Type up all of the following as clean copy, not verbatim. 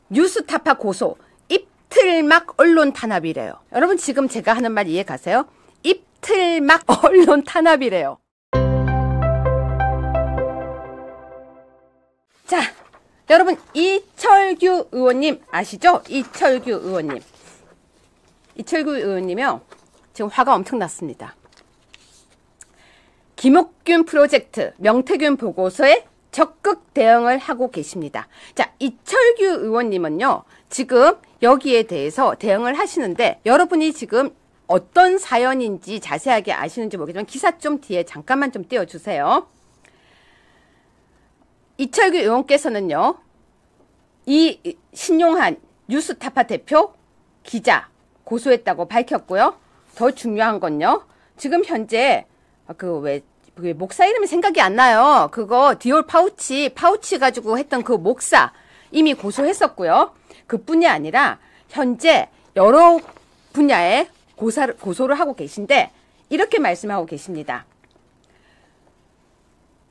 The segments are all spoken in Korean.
뉴스타파 고소, 입틀막 언론 탄압이래요. 여러분 지금 제가 하는 말 이해 가세요? 입틀막 언론 탄압이래요. 자, 여러분 이철규 의원님 아시죠? 이철규 의원님. 이철규 의원님이요. 지금 화가 엄청 났습니다. 김옥균 프로젝트 명태균 보고서에 적극 대응을 하고 계십니다. 자, 이철규 의원님은요. 지금 여기에 대해서 대응을 하시는데 여러분이 지금 어떤 사연인지 자세하게 아시는지 모르겠지만 기사 좀 뒤에 잠깐만 좀 띄워주세요. 이철규 의원께서는요. 이 신용한 뉴스타파 대표 기자 고소했다고 밝혔고요. 더 중요한 건요. 지금 현재 목사 이름이 생각이 안 나요. 그거 디올 파우치 가지고 했던 그 목사 이미 고소했었고요. 그뿐이 아니라 현재 여러 분야에 고소를 하고 계신데 이렇게 말씀하고 계십니다.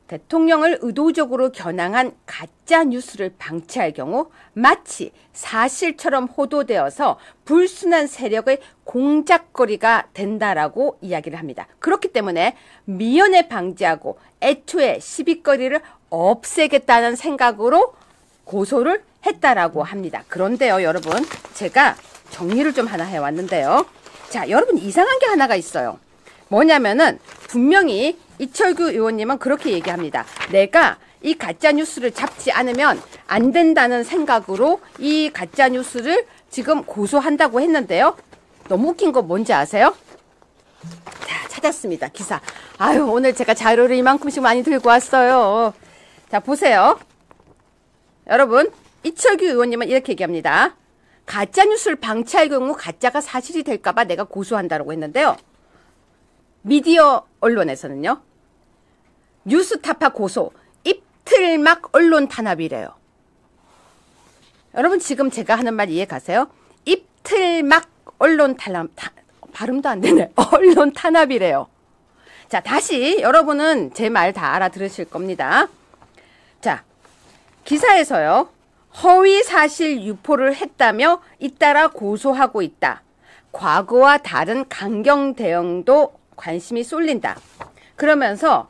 대통령을 의도적으로 겨냥한 가짜 뉴스를 방치할 경우 마치 사실처럼 호도되어서 불순한 세력의 공작거리가 된다라고 이야기를 합니다. 그렇기 때문에 미연에 방지하고 애초에 시비거리를 없애겠다는 생각으로 고소를 했다라고 합니다. 그런데요, 여러분, 제가 정리를 좀 하나 해왔는데요. 자, 여러분 이상한 게 하나가 있어요. 뭐냐면은 분명히 이철규 의원님은 그렇게 얘기합니다. 내가 이 가짜뉴스를 잡지 않으면 안 된다는 생각으로 이 가짜뉴스를 지금 고소한다고 했는데요. 너무 웃긴 거 뭔지 아세요? 자, 찾았습니다. 기사. 아유, 오늘 제가 자료를 이만큼씩 많이 들고 왔어요. 자, 보세요. 여러분, 이철규 의원님은 이렇게 얘기합니다. 가짜뉴스를 방치할 경우 가짜가 사실이 될까봐 내가 고소한다고 했는데요. 미디어 언론에서는요. 뉴스타파 고소, 입틀막 언론 탄압이래요. 여러분 지금 제가 하는 말 이해 가세요? 입틀막 언론 탄압, 발음도 안 되네. 언론 탄압이래요. 자, 다시 여러분은 제 말 다 알아들으실 겁니다. 자, 기사에서요. 허위 사실 유포를 했다며 잇따라 고소하고 있다. 과거와 다른 강경 대응도 관심이 쏠린다. 그러면서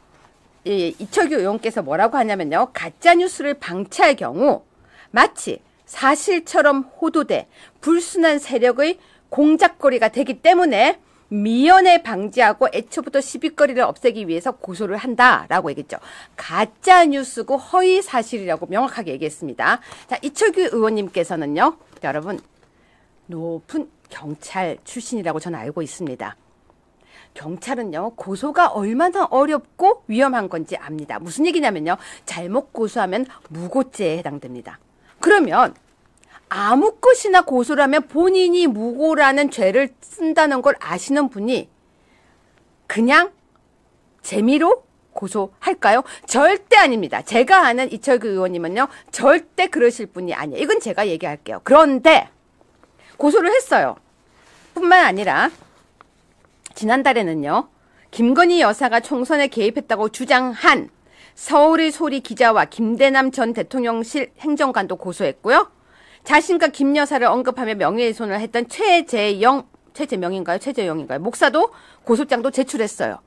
이철규 의원께서 뭐라고 하냐면요. 가짜뉴스를 방치할 경우 마치 사실처럼 호도돼 불순한 세력의 공작거리가 되기 때문에 미연에 방지하고 애초부터 시비거리를 없애기 위해서 고소를 한다라고 얘기했죠. 가짜뉴스고 허위사실이라고 명확하게 얘기했습니다. 자, 이철규 의원님께서는요. 여러분 높은 경찰 출신이라고 저는 알고 있습니다. 경찰은요. 고소가 얼마나 어렵고 위험한 건지 압니다. 무슨 얘기냐면요. 잘못 고소하면 무고죄에 해당됩니다. 그러면 아무 것이나 고소를 하면 본인이 무고라는 죄를 쓴다는 걸 아시는 분이 그냥 재미로 고소할까요? 절대 아닙니다. 제가 아는 이철규 의원님은요. 절대 그러실 분이 아니에요. 이건 제가 얘기할게요. 그런데 고소를 했어요. 뿐만 아니라 지난달에는요. 김건희 여사가 총선에 개입했다고 주장한 서울의 소리 기자와 김대남 전 대통령실 행정관도 고소했고요. 자신과 김 여사를 언급하며 명예훼손을 했던 최재명인가요? 목사도 고소장도 제출했어요.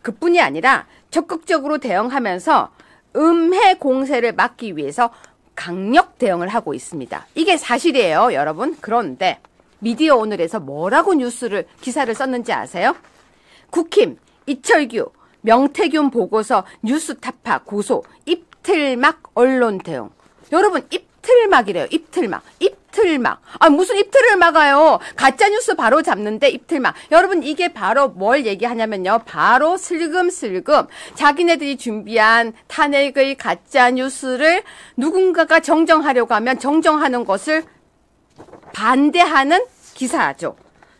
그뿐이 아니라 적극적으로 대응하면서 음해 공세를 막기 위해서 강력 대응을 하고 있습니다. 이게 사실이에요, 여러분. 그런데 미디어 오늘에서 뭐라고 기사를 썼는지 아세요? 국힘, 이철규, 명태균 보고서 뉴스타파 고소, 입틀막 언론 대응. 여러분, 입틀막이래요. 입틀막. 아, 무슨 입틀을 막아요. 가짜뉴스 바로 잡는데 입틀막. 여러분, 이게 바로 뭘 얘기하냐면요. 바로 슬금슬금 자기네들이 준비한 탄핵의 가짜뉴스를 누군가가 정정하려고 하면 정정하는 것을 반대하는 기사죠.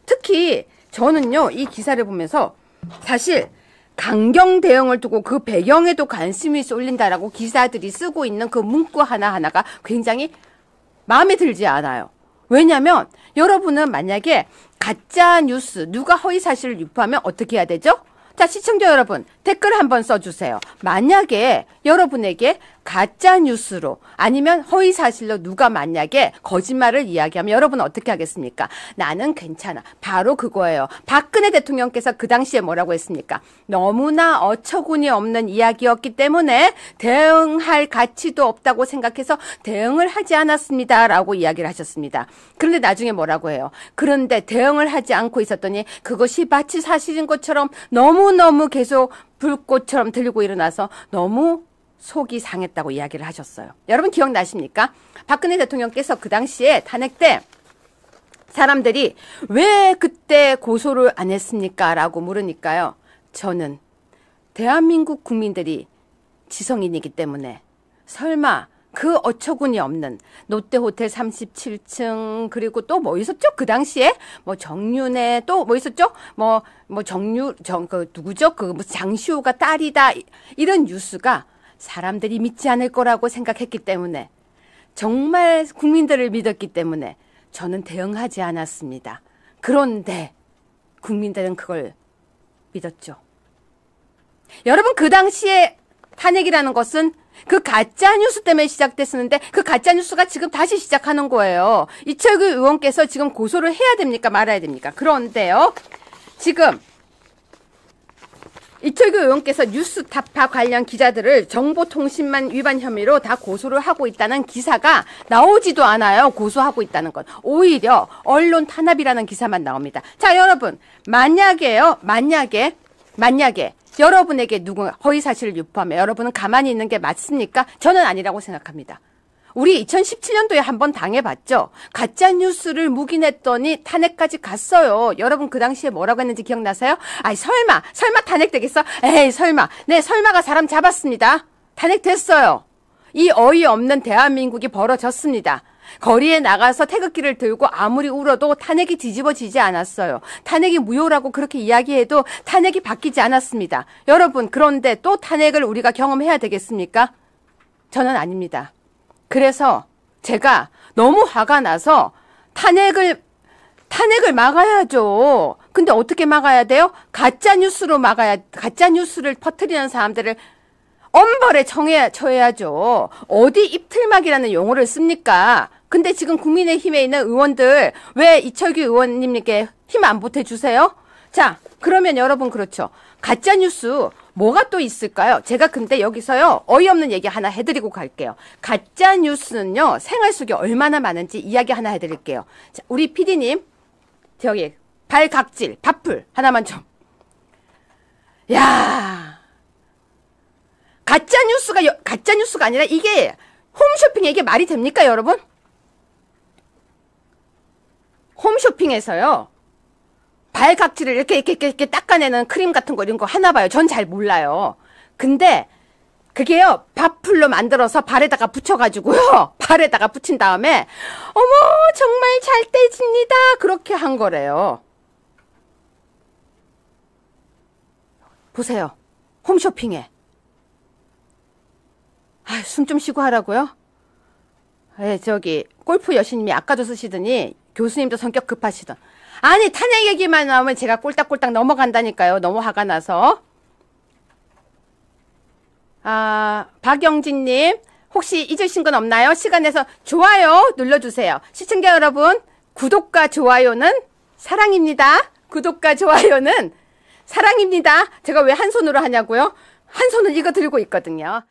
특히 저는요. 이 기사를 보면서 사실 강경 대응을 두고 그 배경에도 관심이 쏠린다라고 기사들이 쓰고 있는 그 문구 하나하나가 굉장히 마음에 들지 않아요. 왜냐면 여러분은 만약에 가짜 뉴스, 누가 허위 사실을 유포하면 어떻게 해야 되죠? 자, 시청자 여러분, 댓글 한번 써주세요. 만약에 여러분에게 가짜 뉴스로 아니면 허위 사실로 누가 만약에 거짓말을 이야기하면 여러분은 어떻게 하겠습니까? 나는 괜찮아. 바로 그거예요. 박근혜 대통령께서 그 당시에 뭐라고 했습니까? 너무나 어처구니 없는 이야기였기 때문에 대응할 가치도 없다고 생각해서 대응을 하지 않았습니다. 라고 이야기를 하셨습니다. 그런데 나중에 뭐라고 해요? 그런데 대응을 하지 않고 있었더니 그것이 마치 사실인 것처럼 너무너무 계속 불꽃처럼 들고 일어나서 너무 속이 상했다고 이야기를 하셨어요. 여러분 기억나십니까? 박근혜 대통령께서 그 당시에 탄핵 때 사람들이 왜 그때 고소를 안 했습니까? 라고 물으니까요. 저는 대한민국 국민들이 지성인이기 때문에 설마 그 어처구니 없는 롯데호텔 37층 그리고 또 뭐 있었죠? 그 당시에 뭐 정윤회 또 뭐 있었죠? 누구죠? 그 무슨 장시호가 딸이다 이런 뉴스가 사람들이 믿지 않을 거라고 생각했기 때문에 정말 국민들을 믿었기 때문에 저는 대응하지 않았습니다. 그런데 국민들은 그걸 믿었죠. 여러분 그 당시에 탄핵이라는 것은 그 가짜 뉴스 때문에 시작됐었는데 그 가짜 뉴스가 지금 다시 시작하는 거예요. 이철규 의원께서 지금 고소를 해야 됩니까? 말아야 됩니까? 그런데요. 지금 이철규 의원께서 뉴스타파 관련 기자들을 정보통신망 위반 혐의로 다 고소를 하고 있다는 기사가 나오지도 않아요. 고소하고 있다는 건. 오히려 언론 탄압이라는 기사만 나옵니다. 자, 여러분. 만약에 여러분에게 누군가 허위사실을 유포하면 여러분은 가만히 있는 게 맞습니까? 저는 아니라고 생각합니다. 우리 2017년도에 한번 당해봤죠. 가짜뉴스를 묵인했더니 탄핵까지 갔어요. 여러분 그 당시에 뭐라고 했는지 기억나세요? 아이 설마 탄핵되겠어? 에이 설마. 네 설마가 사람 잡았습니다. 탄핵됐어요. 이 어이없는 대한민국이 벌어졌습니다. 거리에 나가서 태극기를 들고 아무리 울어도 탄핵이 뒤집어지지 않았어요. 탄핵이 무효라고 그렇게 이야기해도 탄핵이 바뀌지 않았습니다. 여러분 그런데 또 탄핵을 우리가 경험해야 되겠습니까? 저는 아닙니다. 그래서 제가 너무 화가 나서 탄핵을 막아야죠. 근데 어떻게 막아야 돼요? 가짜 뉴스를 퍼뜨리는 사람들을 엄벌에 처해야죠. 어디 입틀막이라는 용어를 씁니까? 근데 지금 국민의힘에 있는 의원들 왜 이철규 의원님께 힘 안 보태주세요? 자, 그러면 여러분 그렇죠. 가짜뉴스 뭐가 또 있을까요? 제가 근데 여기서요 어이없는 얘기 하나 해드리고 갈게요. 가짜뉴스는요 생활 속에 얼마나 많은지 이야기 하나 해드릴게요. 자, 우리 PD님 저기 발각질 밥풀 하나만 좀. 야, 가짜뉴스가 아니라 이게 홈쇼핑에 이게 말이 됩니까 여러분? 홈쇼핑에서요 발각질을 이렇게 닦아내는 크림 같은 거 이런 거 하나 봐요. 전 잘 몰라요. 근데 그게요 밥풀로 만들어서 발에다가 붙여가지고요 발에다가 붙인 다음에 어머 정말 잘 떼집니다 그렇게 한 거래요. 보세요. 홈쇼핑에 숨 좀 쉬고 하라고요? 예, 저기 골프 여신님이 아까도 쓰시더니 교수님도 성격 급하시던. 아니 탄핵 얘기만 나오면 제가 꼴딱꼴딱 넘어간다니까요. 너무 화가 나서. 박영진님 혹시 잊으신 건 없나요? 시간 내서 좋아요 눌러주세요. 시청자 여러분 구독과 좋아요는 사랑입니다. 구독과 좋아요는 사랑입니다. 제가 왜 한 손으로 하냐고요? 한 손은 이거 들고 있거든요.